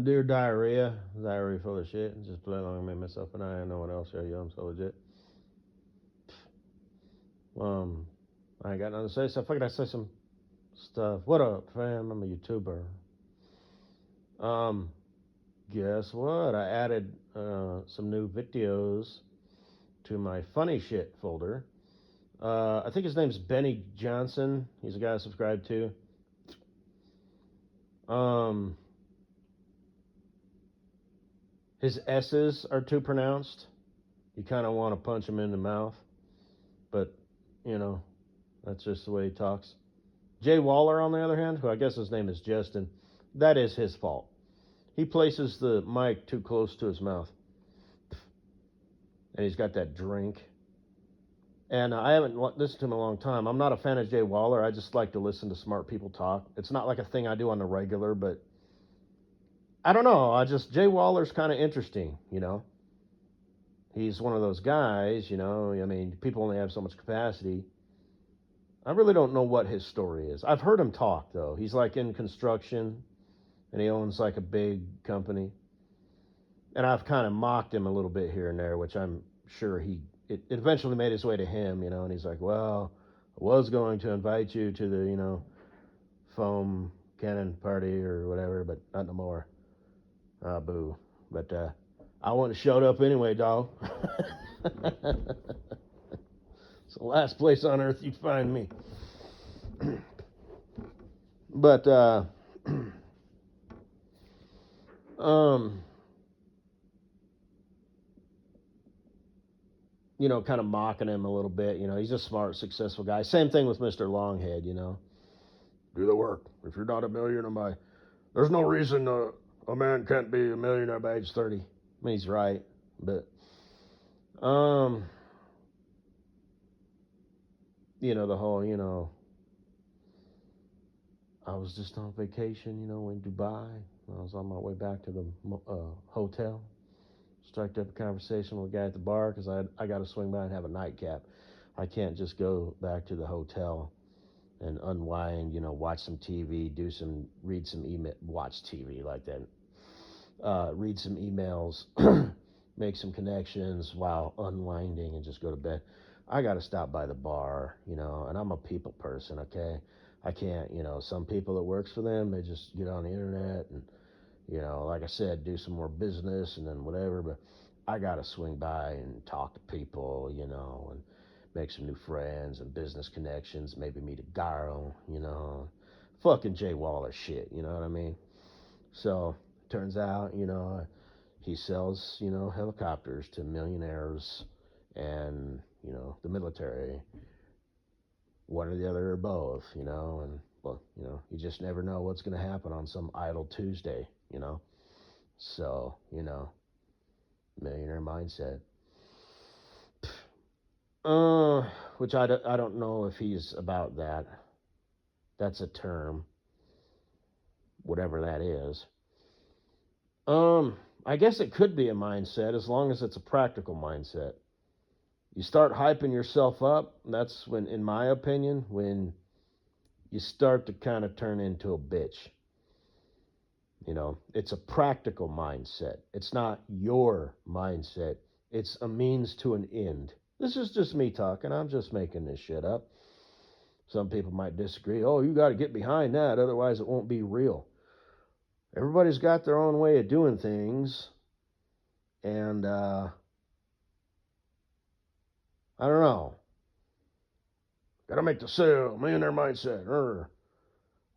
Deer Diarrhea. Diarrhea full of shit. Just play along and make myself and I know what else here. Yo, I'm so legit. Um, I ain't got nothing to say, so I figured I'd say some stuff. What up, fam? I'm a YouTuber. Um, guess what? I added some new videos to my funny shit folder. I think his name's Benny Johnson. He's a guy I subscribe to. Um, his S's are too pronounced. You kind of want to punch him in the mouth, but you know that's just the way he talks. Jay Waller, on the other hand, who I guess his name is Justin, that is his fault. He places the mic too close to his mouth, and he's got that drink. And I haven't listened to him in a long time. I'm not a fan of Jay Waller. I just like to listen to smart people talk. It's not like a thing I do on the regular, but I don't know. Jay Waller's kind of interesting, you know. He's one of those guys, you know. I mean, people only have so much capacity. I really don't know what his story is. I've heard him talk, though. He's like in construction, and he owns like a big company. And I've kind of mocked him a little bit here and there, which I'm sure it eventually made its way to him, you know. And he's like, well, I was going to invite you to the, you know, foam cannon party or whatever, but not no more. Boo. But I wouldn't have showed up anyway, dog. It's the last place on earth you'd find me. But you know, kind of mocking him a little bit. You know, he's a smart, successful guy. Same thing with Mr. Longhead, you know. Do the work. If you're not a millionaire there's no reason a man can't be a millionaire by age 30. I mean, he's right, but you know, the whole, you know, I was just on vacation, you know, in Dubai. I was on my way back to the hotel. Struck up a conversation with a guy at the bar because I got to swing by and have a nightcap. I can't just go back to the hotel and unwind, you know, watch some TV, read some email, watch TV like that, read some emails, make some connections while unwinding and just go to bed. I got to stop by the bar, you know, and I'm a people person, okay? I can't, you know, some people it works for them, they just get on the internet and, you know, like I said, do some more business and then whatever, but I got to swing by and talk to people, you know, and make some new friends and business connections, maybe meet a girl, you know, fucking Jay Waller shit, you know what I mean? So, turns out, you know, he sells, you know, helicopters to millionaires and, you know, the military, one or the other or both, you know, and, well, you know, you just never know what's going to happen on some idle Tuesday, you know. So, you know, millionaire mindset. Which I don't know if he's about that. That's a term, whatever that is. I guess it could be a mindset as long as it's a practical mindset. You start hyping yourself up, that's when, in my opinion, when you start to kind of turn into a bitch. You know, it's a practical mindset. It's not your mindset. It's a means to an end. This is just me talking. I'm just making this shit up. Some people might disagree. Oh, you got to get behind that, otherwise it won't be real. Everybody's got their own way of doing things. And, I don't know. Got to make the sale, millionaire mindset.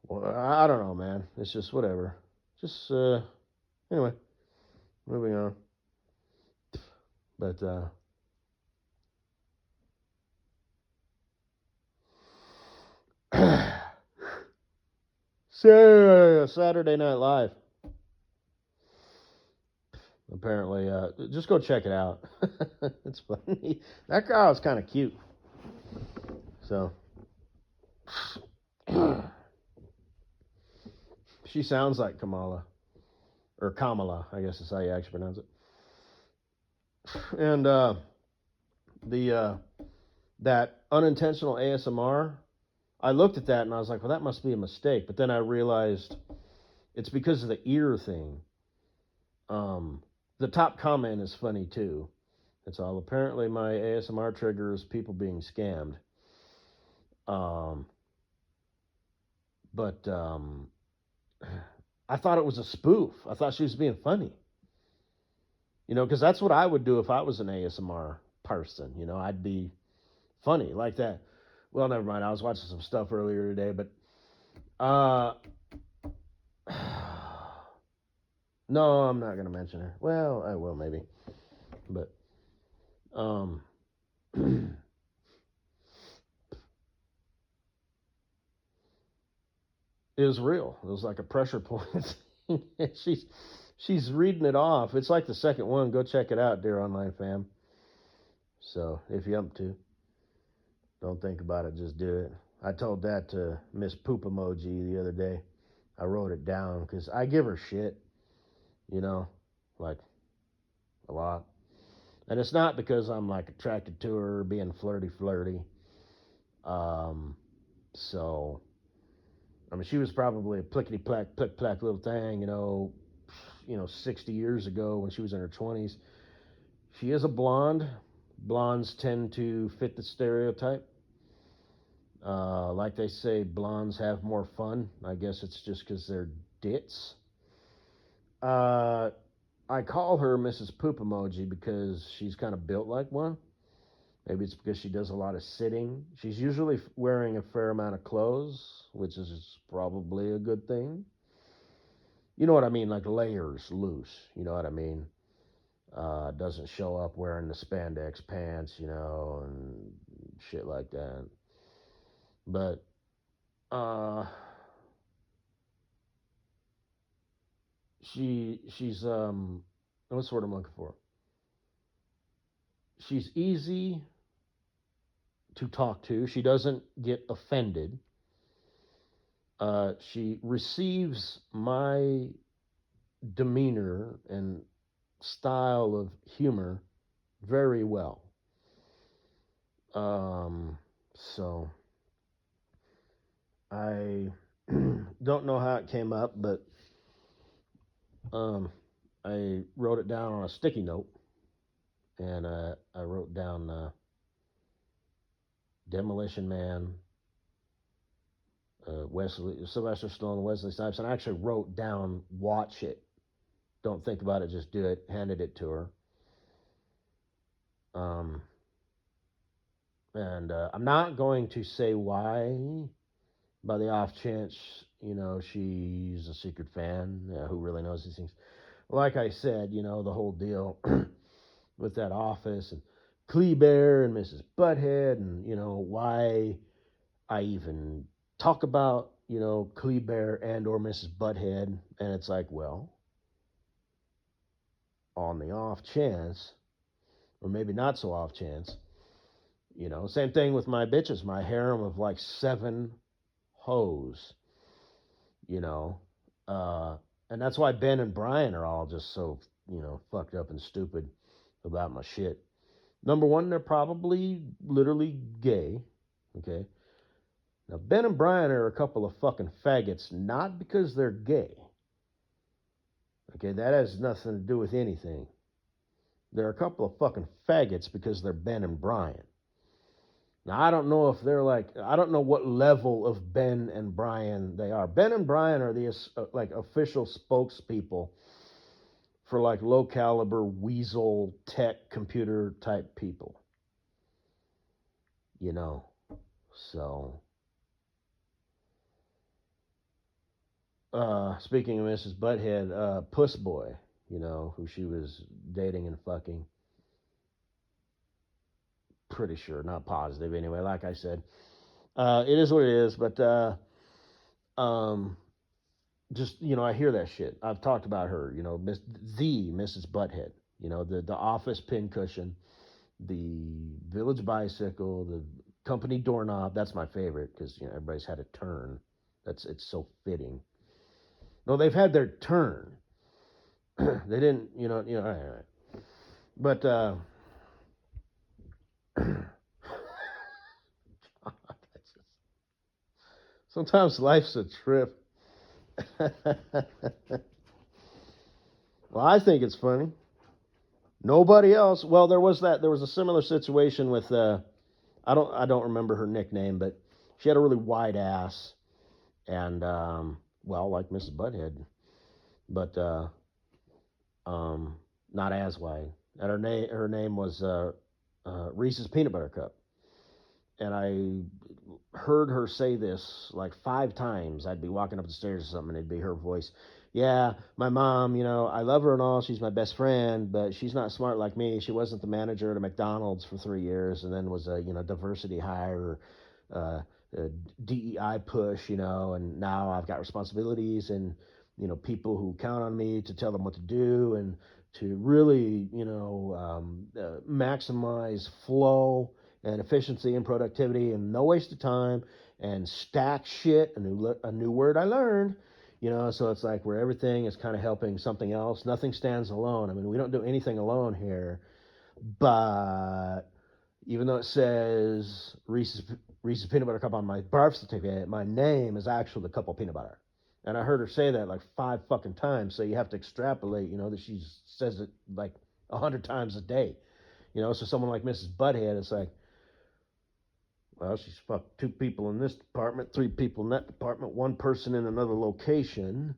Well, I don't know, man. It's just whatever. Just, anyway, moving on. But, so, Saturday Night Live. Apparently, just go check it out. It's funny. That girl is kind of cute. So, she sounds like Kamala. Or Kamala, I guess is how you actually pronounce it. And that unintentional ASMR, I looked at that and I was like, well, that must be a mistake. But then I realized it's because of the ear thing. The top comment is funny too. It's all apparently my ASMR trigger is people being scammed. Um, but I thought it was a spoof. I thought she was being funny. Because that's what I would do if I was an ASMR person. I'd be funny like that. Well, never mind. I was watching some stuff earlier today, but uh, no, I'm not gonna mention her. Well, I will maybe, but um, it was real. It was like a pressure point. she's reading it off. It's like the second one. Go check it out, dear online fam. So if you're up to, don't think about it. Just do it. I told that to Miss Poop Emoji the other day. I wrote it down because I give her shit, you know, like a lot. And it's not because I'm like attracted to her, being flirty. Um, so I mean, she was probably a plickety plack, plick plack little thing, 60 years ago when she was in her 20s. She is a blonde. Blondes tend to fit the stereotype. Like they say, blondes have more fun. I guess it's just because they're dits. Uh, I call her Mrs. Poop Emoji because she's kind of built like one. Maybe it's because she does a lot of sitting. She's usually wearing a fair amount of clothes, which is probably a good thing. You know what I mean? Like layers loose. You know what I mean? Doesn't show up wearing the spandex pants, and shit like that. But uh, she's what's the word I'm looking for? She's easy to talk to. She doesn't get offended. She receives my demeanor and style of humor very well. So I don't know how it came up, but um, I wrote it down on a sticky note, and I wrote down Demolition Man, Wesley Sylvester Stallone, Wesley Snipes, and I actually wrote down watch it. Don't think about it, just do it. Handed it to her. Um, and I'm not going to say why, by the off chance, she's a secret fan. Who really knows these things? Like I said, the whole deal with that office and Kleber and Mrs. Butthead, and why I even talk about Kleber and or Mrs. Butthead, and it's like, well, on the off chance, or maybe not so off chance, same thing with my bitches, my harem of like 7 hoes, you know, uh, and that's why Ben and Brian are all just so fucked up and stupid about my shit. Number one, they're probably literally gay. Okay. Now, Ben and Brian are a couple of fucking faggots, not because they're gay. Okay, that has nothing to do with anything. They're a couple of fucking faggots because they're Ben and Brian. Now, I don't know if they're like, I don't know what level of Ben and Brian they are. Ben and Brian are the like official spokespeople for like low caliber weasel tech computer type people. You know, so speaking of Mrs. Butthead, Puss Boy, who she was dating and fucking. Pretty sure, not positive anyway. Like I said, it is what it is. But um, just I hear that shit. I've talked about her. The Mrs. Butthead. The office pincushion, the village bicycle, the company doorknob. That's my favorite because everybody's had a turn. It's so fitting. No, they've had their turn. They didn't. All right. But sometimes life's a trip. Well, I think it's funny. Nobody else. Well, there was a similar situation with I don't remember her nickname, but she had a really wide ass and well, like Mrs. Butthead, but um, not as wide. And her name was Reese's Peanut Butter Cup. And I heard her say this like 5 times. I'd be walking up the stairs or something, and it'd be her voice. Yeah, my mom, I love her and all. She's my best friend, but she's not smart like me. She wasn't the manager at a McDonald's for 3 years, and then was a diversity hire, uh, a DEI push, and now I've got responsibilities and people who count on me to tell them what to do and to really maximize flow and efficiency and productivity and no waste of time and stack shit. A new word I learned. So it's like where everything is kind of helping something else. Nothing stands alone. I mean, we don't do anything alone here. But even though it says Reese's Peanut Butter Cup on my birth certificate, my name is actually the cup of peanut butter. And I heard her say that like 5 fucking times. So you have to extrapolate, that she says it like 100 times a day. So someone like Mrs. Butthead, it's like, well, she's fucked 2 people in this department, 3 people in that department, 1 person in another location.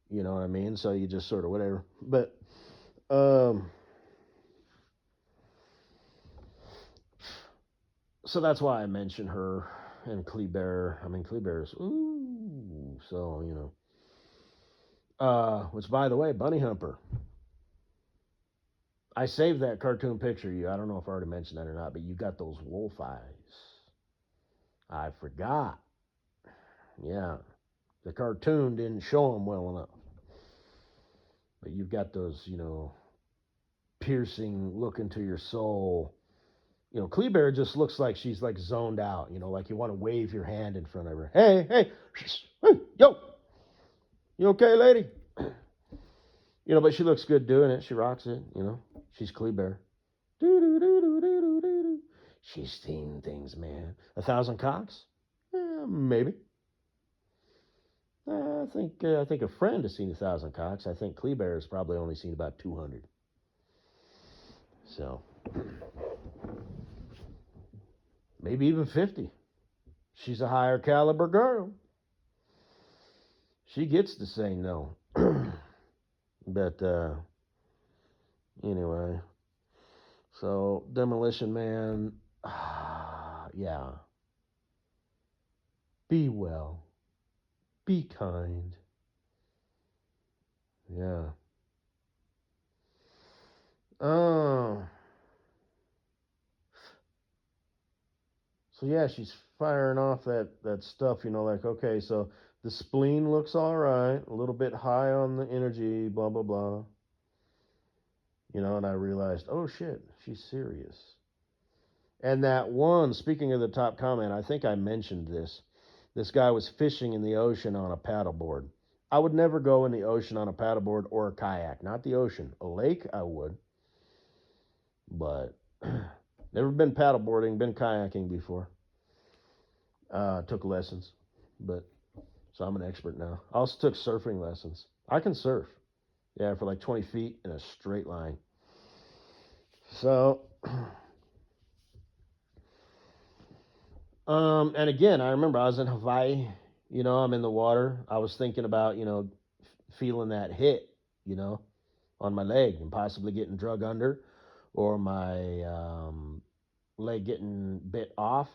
You know what I mean? So you just sort of whatever. But so that's why I mentioned her and Kleber. I mean, Kleber's ooh. So which by the way, Bunny Humper. I saved that cartoon picture. I don't know if I already mentioned that or not, but you got those wolf eyes. I forgot. Yeah, the cartoon didn't show them well enough. But you've got those, piercing look into your soul. Kleber just looks like she's like zoned out. Like you want to wave your hand in front of her. Hey, hey, hey, yo, you okay, lady? But she looks good doing it. She rocks it. She's Kleber. She's seen things, man. 1,000 cocks? Maybe. I think a friend has seen 1,000 cocks. I think Kleber has probably only seen about 200. So maybe even 50. She's a higher caliber girl. She gets to say no. But anyway, so Demolition Man, yeah. Be well. Be kind. Yeah. Oh. So yeah, she's firing off that stuff, like okay, so the spleen looks all right, a little bit high on the energy, blah blah blah. And I realized, oh shit, she's serious. And that one, speaking of the top comment, I think I mentioned this. This guy was fishing in the ocean on a paddleboard. I would never go in the ocean on a paddleboard or a kayak. Not the ocean. A lake, I would. But never been paddleboarding, been kayaking before. Took lessons. So I'm an expert now. I also took surfing lessons. I can surf. Yeah, for like 20 feet in a straight line. So and again, I remember I was in Hawaii. I'm in the water. I was thinking about, feeling that hit, on my leg and possibly getting drug under or my leg getting bit off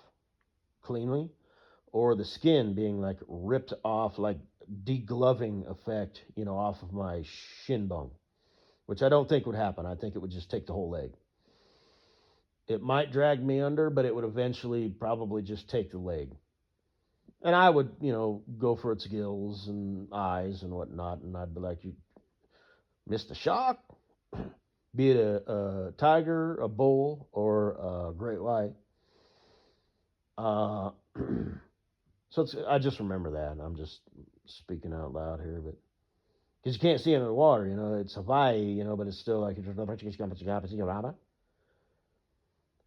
cleanly or the skin being like ripped off, like degloving effect, off of my shin bone, which I don't think would happen. I think it would just take the whole leg. It might drag me under, but it would eventually probably just take the leg. And I would, go for its gills and eyes and whatnot, and I'd be like, you missed a shark, be it a tiger, a bull, or a great white. Uh, so I just remember that, and I'm just speaking out loud here, but because you can't see into the water, it's Hawaii, but it's still like,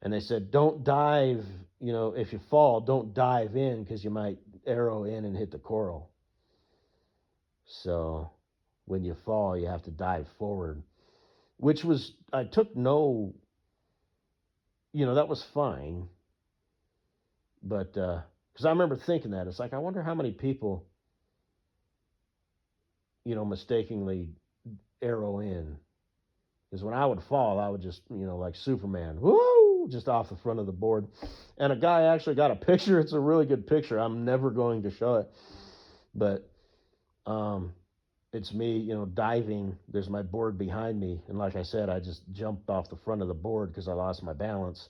and they said, don't dive, if you fall, don't dive in because you might arrow in and hit the coral. So when you fall, you have to dive forward, which was, I took no, that was fine. But, because I remember thinking that, it's like, I wonder how many people, mistakenly arrow in. Because when I would fall, I would just, like Superman, woo, just off the front of the board. And a guy actually got a picture. It's a really good picture. I'm never going to show it. But um, it's me, diving. There's my board behind me. And like I said, I just jumped off the front of the board because I lost my balance.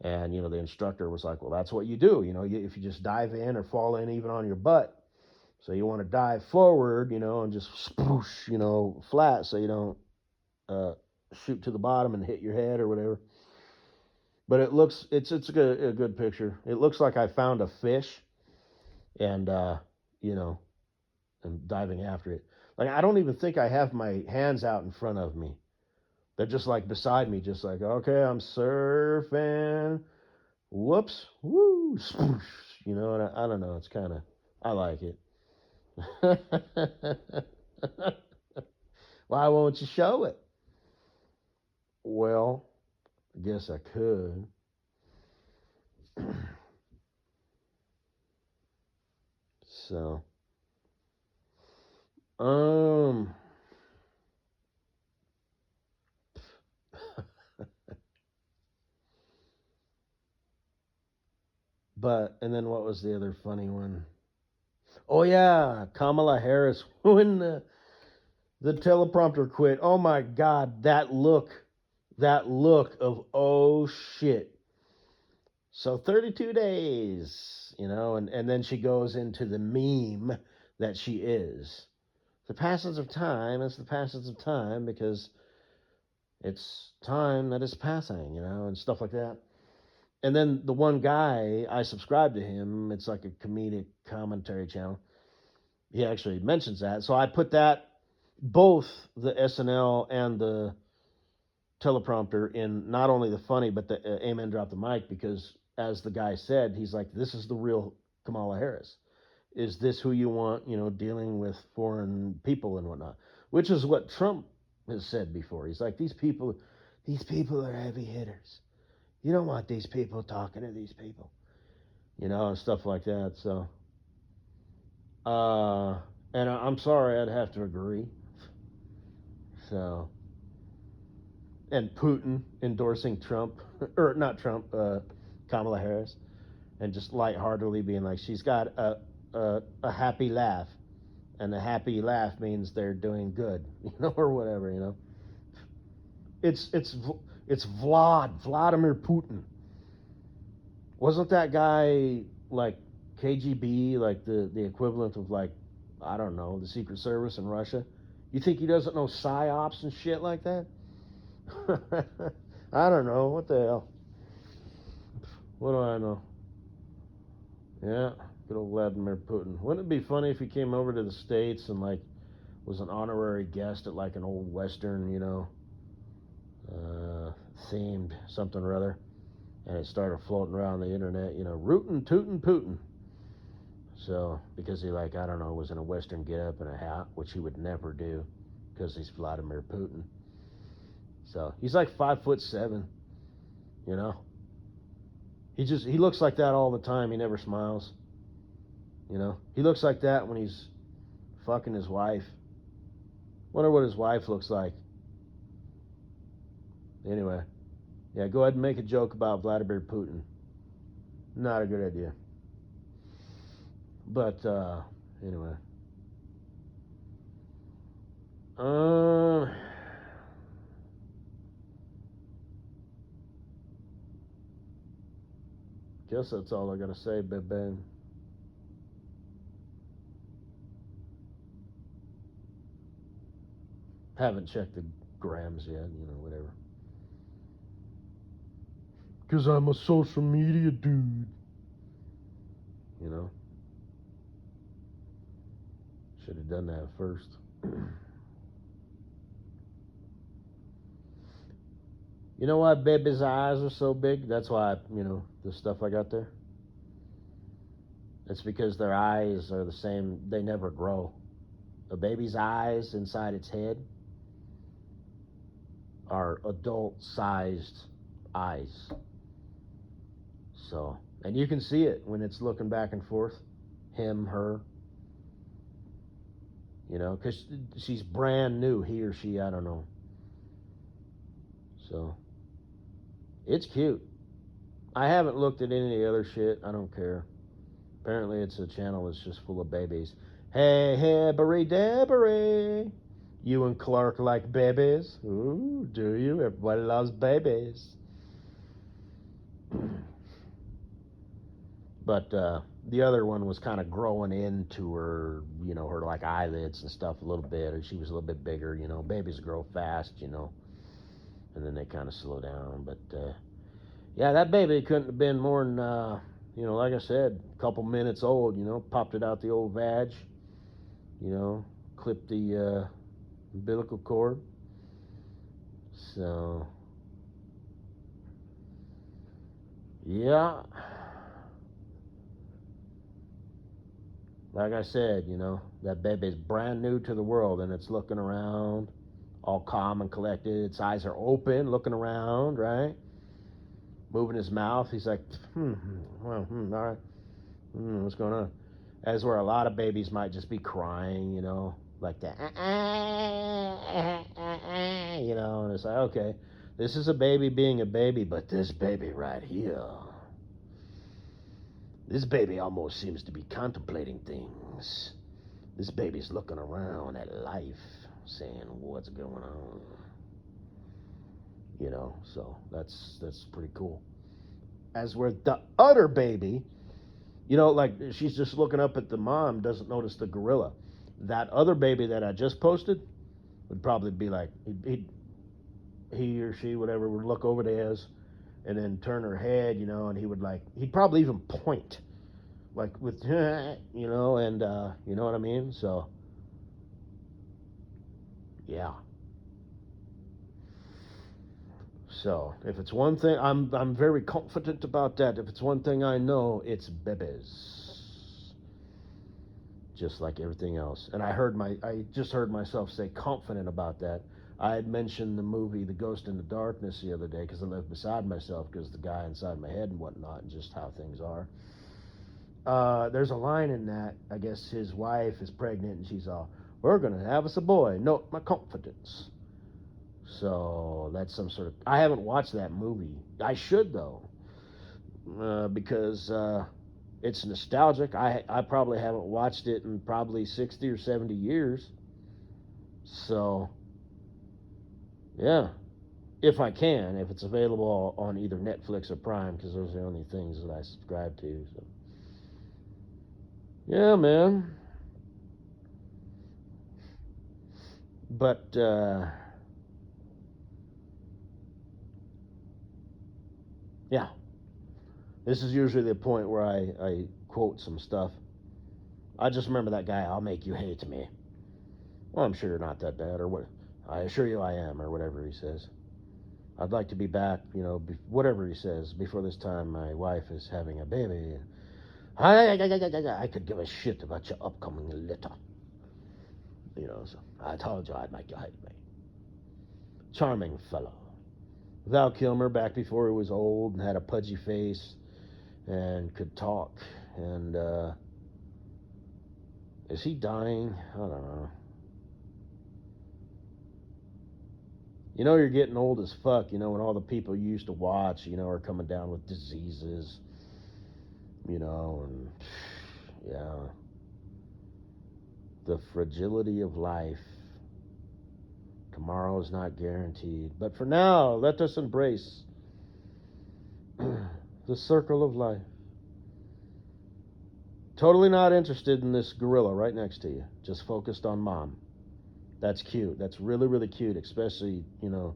And, the instructor was like, well, that's what you do. If you just dive in or fall in even on your butt. So you want to dive forward, and just sploosh, flat so you don't shoot to the bottom and hit your head or whatever. But it's a good picture. It looks like I found a fish and you know and diving after it. Like I don't even think I have my hands out in front of me. They're just like beside me, just like okay, I'm surfing. Whoops, woo, spoosh. And I don't know. It's kind of I like it. Why won't you show it? Well, I guess I could. So, um, but and then what was the other funny one? Oh yeah, Kamala Harris when the teleprompter quit. Oh my God, that look of oh shit. So 32 days, and then she goes into the meme that she is. The passage of time is the passage of time because it's time that is passing, and stuff like that. And then the one guy, I subscribe to him, it's like a comedic commentary channel. He actually mentions that. So I put that, both the SNL and the teleprompter, in not only the funny, but the Amen Drop the Mic, because as the guy said, he's like, this is the real Kamala Harris. Is this who you want, dealing with foreign people and whatnot? Which is what Trump has said before. He's like, these people are heavy hitters. You don't want these people talking to these people, and stuff like that. So, and I'm sorry, I'd have to agree. So, and Putin endorsing Trump, or not Trump, Kamala Harris, and just lightheartedly being like, she's got a happy laugh, and a happy laugh means they're doing good, or whatever. It's Vladimir Putin. Wasn't that guy like KGB, like the equivalent of like, I don't know, the Secret Service in Russia? You think he doesn't know psyops and shit like that? I don't know. What the hell? What do I know? Yeah, good old Vladimir Putin. Wouldn't it be funny if he came over to the States and like was an honorary guest at like an old Western, themed something or other, and it started floating around the internet, rootin' tootin' Putin. So because he like, I don't know, was in a Western get-up and a hat, which he would never do because he's Vladimir Putin. So he's like 5'7", He looks like that all the time. He never smiles. He looks like that when he's fucking his wife. Wonder what his wife looks like. Anyway, yeah, go ahead and make a joke about Vladimir Putin. Not a good idea. But anyway, guess that's all I gotta say, baby. Haven't checked the grams yet, whatever. Because I'm a social media dude. Should have done that first. You know why baby's eyes are so big? That's why, the stuff I got there. It's because their eyes are the same. They never grow. A baby's eyes inside its head are adult-sized eyes. So, and you can see it when it's looking back and forth, him, her, you know, because she's brand new, he or she, I don't know. So, it's cute. I haven't looked at any other shit. I don't care. Apparently, it's a channel that's just full of babies. Hey, Hebbery Debbery. You and Clark like babies? Ooh, do you? Everybody loves babies. But the other one was kind of growing into her, you know, her like eyelids and stuff a little bit. Or she was a little bit bigger, you know. Babies grow fast, you know. And then they kind of slow down. But, yeah, that baby couldn't have been more than, you know, like I said, a couple minutes old, you know. Popped it out the old vag, you know. Clipped the umbilical cord. So, yeah. Like I said, you know, that baby's brand new to the world and it's looking around, all calm and collected. Its eyes are open, looking around, right? Moving his mouth. He's like, all right. What's going on? As where a lot of babies might just be crying, you know, like that, you know, and it's like, okay, this is a baby being a baby, but this baby right here, this baby almost seems to be contemplating things. This baby's looking around at life, saying, what's going on? You know, so that's pretty cool. As where the other baby, you know, like she's just looking up at the mom, doesn't notice the gorilla. That other baby that I just posted would probably be like, he or she, whatever, would look over to his and then turn her head, you know, and he'd probably even point, like with, you know, and, you know what I mean? So, yeah. So, if it's one thing, I'm very confident about that. If it's one thing I know, it's babies. Just like everything else. And I just heard myself say confident about that. I had mentioned the movie The Ghost in the Darkness the other day because I lived beside myself because the guy inside my head and whatnot and just how things are. There's a line in that, I guess his wife is pregnant and she's all, we're going to have us a boy. Note my confidence. So that's some sort of, I haven't watched that movie. I should though, because it's nostalgic. I probably haven't watched it in probably 60 or 70 years. So, yeah, if I can, if it's available on either Netflix or Prime, because those are the only things that I subscribe to. So, yeah, man. But yeah, this is usually the point where I quote some stuff. I just remember that guy, I'll make you hate me. Well, I'm sure you're not that bad, or what? I assure you I am, or whatever he says. I'd like to be back, you know, whatever he says. Before this time, my wife is having a baby. I could give a shit about your upcoming letter. You know, so I told you I'd make you hate me. Charming fellow. Val Kilmer, back before he was old and had a pudgy face and could talk. And, is he dying? I don't know. You know you're getting old as fuck, you know, when all the people you used to watch, you know, are coming down with diseases, you know, and, yeah. The fragility of life. Tomorrow is not guaranteed. But for now, let us embrace the circle of life. Totally not interested in this gorilla right next to you. Just focused on mom. That's cute. That's really, really cute, especially, you know,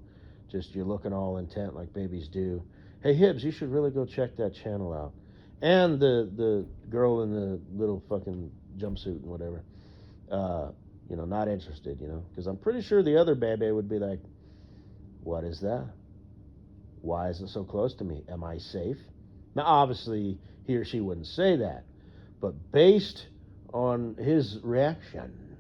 just you're looking all intent like babies do. Hey, Hibbs, you should really go check that channel out. And the girl in the little fucking jumpsuit and whatever. You know, not interested, you know, because I'm pretty sure the other baby would be like, what is that? Why is it so close to me? Am I safe? Now, obviously, he or she wouldn't say that, but based on his reaction,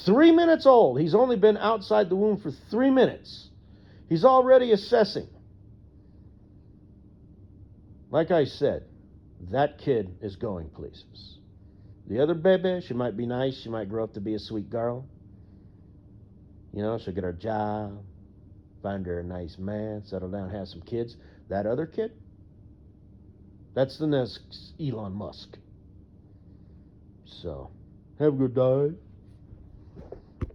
3 minutes old. He's only been outside the womb for 3 minutes. He's already assessing. Like I said, that kid is going places. The other baby, she might be nice. She might grow up to be a sweet girl. You know, she'll get her job, find her a nice man, settle down, have some kids. That other kid, that's the next Elon Musk. So, have a good day.